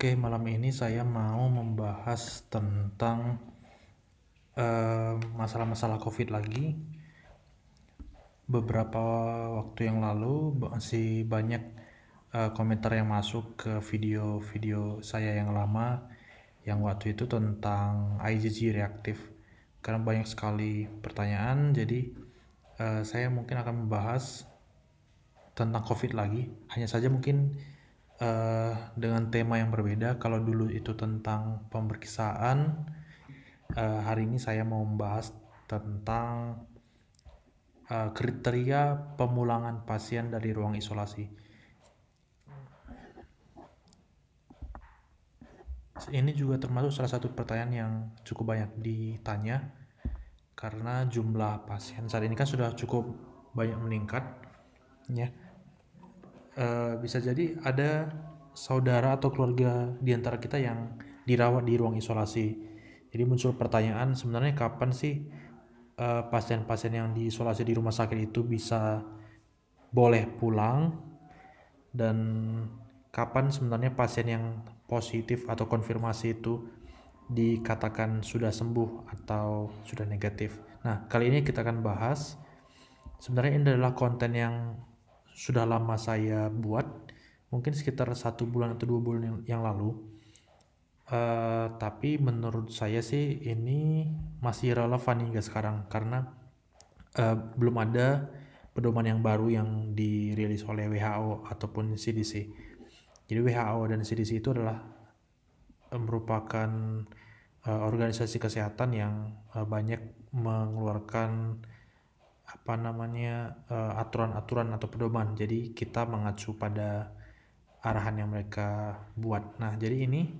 Oke, malam ini saya mau membahas tentang masalah-masalah COVID lagi. Beberapa waktu yang lalu masih banyak komentar yang masuk ke video-video saya yang lama yang waktu itu tentang IgG reaktif. Karena banyak sekali pertanyaan, jadi saya mungkin akan membahas tentang COVID lagi. Hanya saja mungkin dengan tema yang berbeda. Kalau dulu itu tentang pemeriksaan, hari ini saya mau membahas tentang kriteria pemulangan pasien dari ruang isolasi. Ini juga termasuk salah satu pertanyaan yang cukup banyak ditanya karena jumlah pasien saat ini kan sudah cukup banyak meningkat, ya. Bisa jadi ada saudara atau keluarga di antara kita yang dirawat di ruang isolasi. Jadi muncul pertanyaan, sebenarnya kapan sih pasien-pasien yang diisolasi di rumah sakit itu bisa boleh pulang, dan kapan sebenarnya pasien yang positif atau konfirmasi itu dikatakan sudah sembuh atau sudah negatif. Nah, kali ini kita akan bahas, sebenarnya ini adalah konten yang sudah lama saya buat, mungkin sekitar 1 bulan atau 2 bulan yang lalu. Tapi menurut saya sih ini masih relevan hingga sekarang karena belum ada pedoman yang baru yang dirilis oleh WHO ataupun CDC. Jadi WHO dan CDC itu adalah merupakan organisasi kesehatan yang banyak mengeluarkan aturan-aturan atau pedoman. Jadi kita mengacu pada arahan yang mereka buat. Nah, jadi ini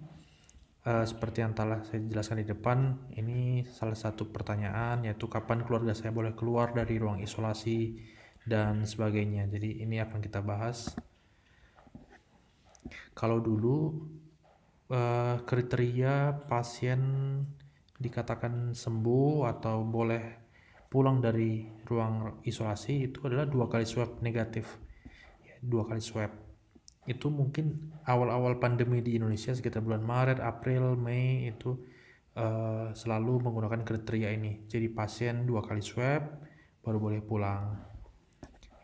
seperti yang telah saya jelaskan di depan, ini salah satu pertanyaan, yaitu kapan keluarga saya boleh keluar dari ruang isolasi dan sebagainya. Jadi ini akan kita bahas. Kalau dulu kriteria pasien dikatakan sembuh atau boleh pulang dari ruang isolasi itu adalah 2 kali swab negatif. 2 kali swab. Itu mungkin awal-awal pandemi di Indonesia sekitar bulan Maret, April, Mei itu selalu menggunakan kriteria ini. Jadi pasien 2 kali swab baru boleh pulang.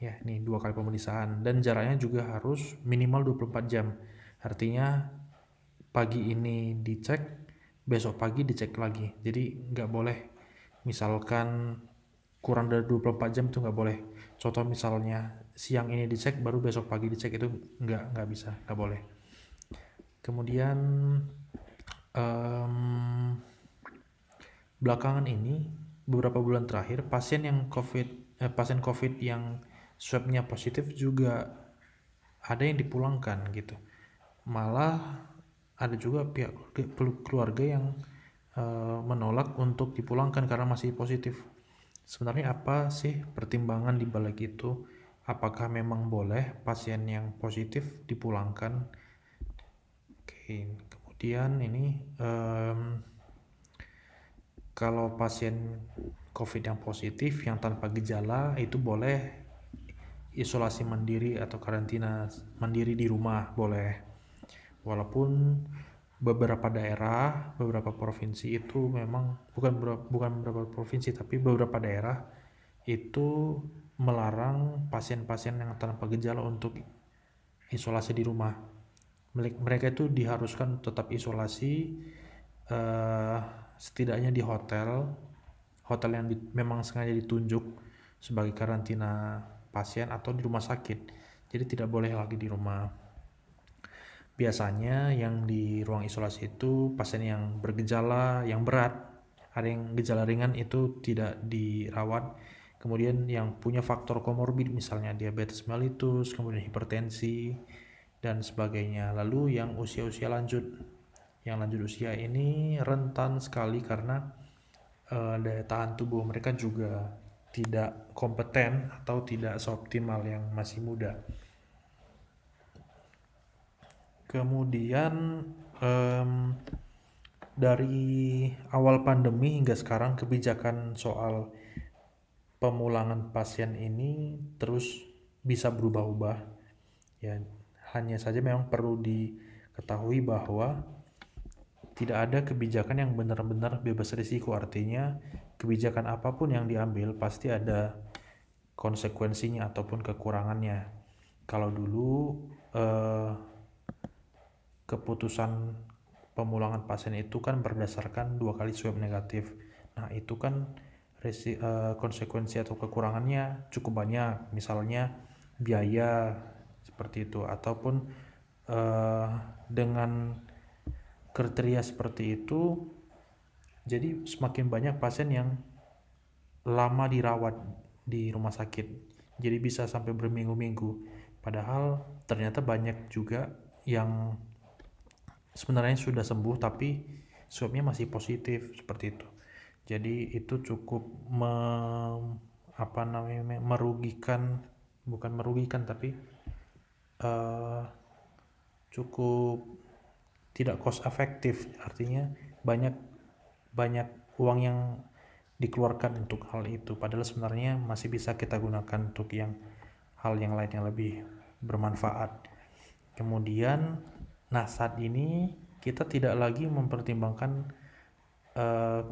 Ya, ini 2 kali pemeriksaan dan jaraknya juga harus minimal 24 jam. Artinya pagi ini dicek, besok pagi dicek lagi. Jadi nggak boleh misalkan kurang dari 24 jam itu nggak boleh. Contoh misalnya siang ini dicek baru besok pagi dicek, itu nggak bisa, nggak boleh. Kemudian belakangan ini beberapa bulan terakhir pasien COVID yang swabnya positif juga ada yang dipulangkan gitu. Malah ada juga pihak keluarga yang menolak untuk dipulangkan karena masih positif. Sebenarnya apa sih pertimbangan di balik itu? Apakah memang boleh pasien yang positif dipulangkan? Oke, kemudian ini kalau pasien COVID yang positif yang tanpa gejala itu boleh isolasi mandiri atau karantina mandiri di rumah, boleh. Walaupun beberapa daerah, beberapa provinsi itu memang bukan beberapa provinsi tapi beberapa daerah itu melarang pasien-pasien yang tanpa gejala untuk isolasi di rumah. Mereka itu diharuskan tetap isolasi setidaknya di hotel yang memang sengaja ditunjuk sebagai karantina pasien atau di rumah sakit. Jadi tidak boleh lagi di rumah. Biasanya yang di ruang isolasi itu pasien yang bergejala yang berat, ada yang gejala ringan itu tidak dirawat. Kemudian yang punya faktor komorbid misalnya diabetes mellitus, kemudian hipertensi dan sebagainya. Lalu yang usia-usia lanjut. Yang lanjut usia ini rentan sekali karena daya tahan tubuh mereka juga tidak kompeten atau tidak seoptimal yang masih muda. Kemudian dari awal pandemi hingga sekarang kebijakan soal pemulangan pasien ini terus bisa berubah-ubah. Ya, hanya saja memang perlu ketahui bahwa tidak ada kebijakan yang benar-benar bebas risiko. Artinya kebijakan apapun yang diambil pasti ada konsekuensinya ataupun kekurangannya. Kalau dulu keputusan pemulangan pasien itu kan berdasarkan 2 kali swab negatif. Nah, itu kan konsekuensi atau kekurangannya cukup banyak, misalnya biaya seperti itu, ataupun dengan kriteria seperti itu jadi semakin banyak pasien yang lama dirawat di rumah sakit, jadi bisa sampai berminggu-minggu, padahal ternyata banyak juga yang sebenarnya sudah sembuh tapi swabnya masih positif seperti itu. Jadi itu cukup merugikan, bukan merugikan tapi cukup tidak cost efektif, artinya banyak uang yang dikeluarkan untuk hal itu, padahal sebenarnya masih bisa kita gunakan untuk hal yang lain yang lebih bermanfaat. Kemudian saat ini kita tidak lagi mempertimbangkan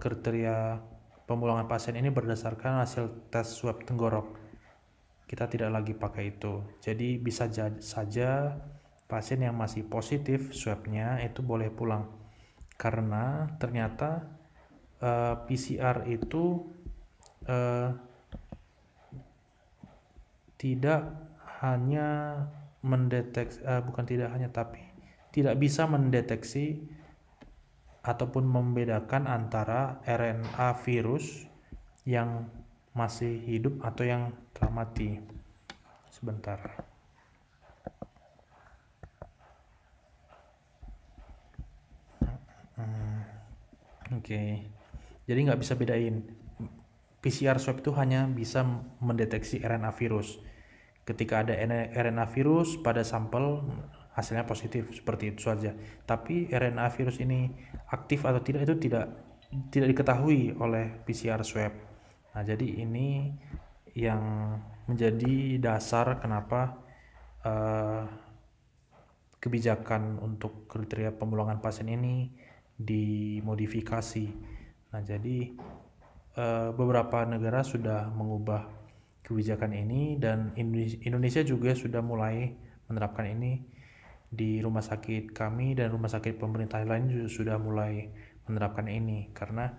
kriteria pemulangan pasien ini berdasarkan hasil tes swab tenggorok. Kita tidak lagi pakai itu. Jadi bisa saja pasien yang masih positif swabnya itu boleh pulang. Karena ternyata PCR itu tidak hanya mendeteksi, tapi tidak bisa mendeteksi ataupun membedakan antara RNA virus yang masih hidup atau yang telah mati. Sebentar. Oke. Jadi nggak bisa bedain. PCR swab itu hanya bisa mendeteksi RNA virus. Ketika ada RNA virus pada sampel, hasilnya positif, seperti itu saja. Tapi RNA virus ini aktif atau tidak itu tidak diketahui oleh PCR swab. Nah, jadi ini yang menjadi dasar kenapa kebijakan untuk kriteria pemulangan pasien ini dimodifikasi. Nah, jadi beberapa negara sudah mengubah kebijakan ini dan Indonesia juga sudah mulai menerapkan ini. Di rumah sakit kami dan rumah sakit pemerintah lain juga sudah mulai menerapkan ini karena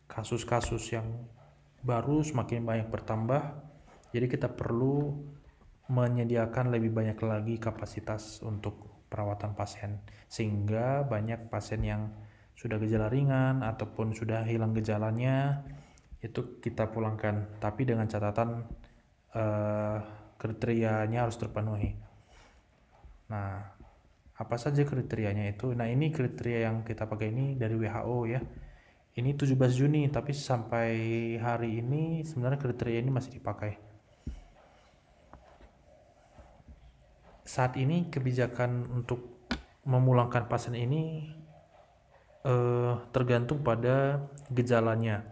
kasus-kasus yang baru semakin banyak bertambah, jadi kita perlu menyediakan lebih banyak lagi kapasitas untuk perawatan pasien sehingga banyak pasien yang sudah gejala ringan ataupun sudah hilang gejalanya itu kita pulangkan, tapi dengan catatan kriterianya harus terpenuhi. Nah, apa saja kriterianya itu? Nah, ini kriteria yang kita pakai ini dari WHO ya. Ini 17 Juni, tapi sampai hari ini sebenarnya kriteria ini masih dipakai. Saat ini kebijakan untuk memulangkan pasien ini tergantung pada gejalanya.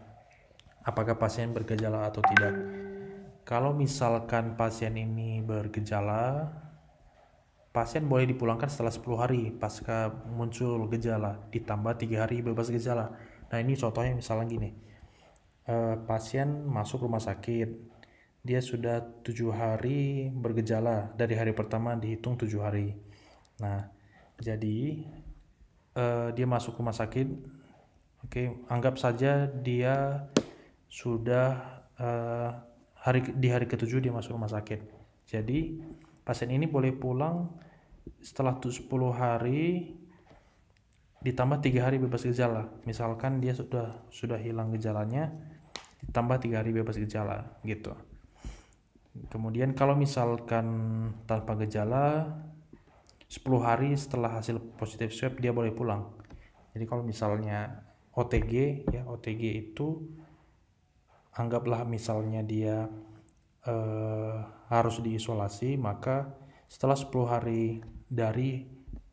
Apakah pasien bergejala atau tidak. Kalau misalkan pasien ini bergejala, pasien boleh dipulangkan setelah 10 hari pasca muncul gejala, ditambah 3 hari bebas gejala. Nah, ini contohnya misalnya gini, pasien masuk rumah sakit, dia sudah 7 hari bergejala, dari hari pertama dihitung 7 hari. Nah, jadi dia masuk rumah sakit, anggap saja dia sudah di hari ke-7 dia masuk rumah sakit. Jadi pasien ini boleh pulang setelah 10 hari ditambah 3 hari bebas gejala. Misalkan dia sudah hilang gejalanya, ditambah 3 hari bebas gejala gitu. Kemudian kalau misalkan tanpa gejala, 10 hari setelah hasil positif swab dia boleh pulang. Jadi kalau misalnya OTG ya, OTG itu anggaplah misalnya dia harus diisolasi, maka setelah 10 hari dari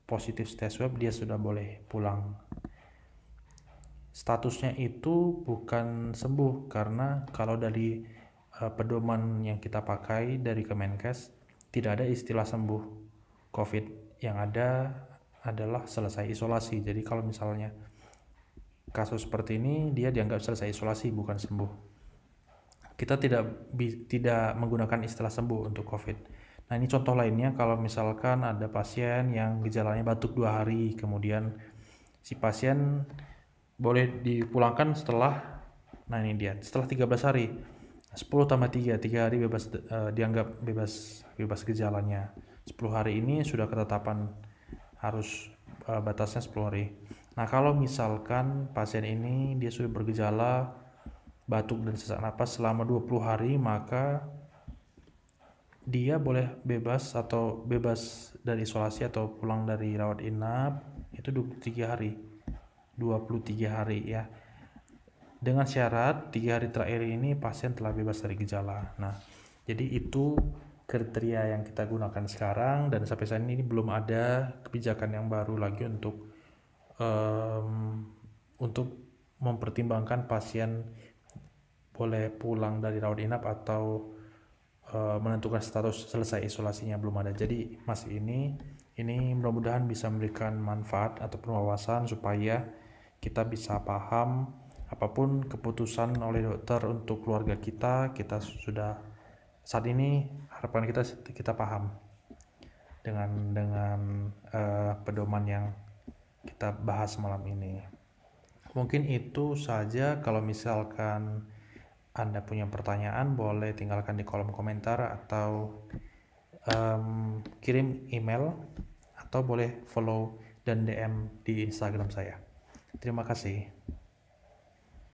positif tes swab dia sudah boleh pulang. Statusnya itu bukan sembuh karena kalau dari pedoman yang kita pakai dari Kemenkes tidak ada istilah sembuh COVID, yang ada adalah selesai isolasi. Jadi kalau misalnya kasus seperti ini, dia dianggap selesai isolasi, bukan sembuh. Kita tidak menggunakan istilah sembuh untuk COVID. Nah, ini contoh lainnya kalau misalkan ada pasien yang gejalanya batuk 2 hari, kemudian si pasien boleh dipulangkan setelah, nah ini dia, setelah 13 hari. 10 tambah 3 hari bebas, dianggap bebas gejalanya. 10 hari ini sudah ketetapan harus batasnya 10 hari. Nah, kalau misalkan pasien ini dia sudah bergejala batuk dan sesak napas selama 20 hari, maka dia boleh bebas dari isolasi atau pulang dari rawat inap itu 23 hari ya. Dengan syarat 3 hari terakhir ini pasien telah bebas dari gejala. Nah, jadi itu kriteria yang kita gunakan sekarang, dan sampai saat ini belum ada kebijakan yang baru lagi untuk mempertimbangkan pasien boleh pulang dari rawat inap atau menentukan status selesai isolasinya, belum ada. Jadi masih ini mudah-mudahan bisa memberikan manfaat atau wawasan supaya kita bisa paham apapun keputusan oleh dokter untuk keluarga kita sudah saat ini, harapan kita paham dengan pedoman yang kita bahas malam ini. Mungkin itu saja. Kalau misalkan Anda punya pertanyaan, boleh tinggalkan di kolom komentar atau kirim email, atau boleh follow dan DM di Instagram saya. Terima kasih.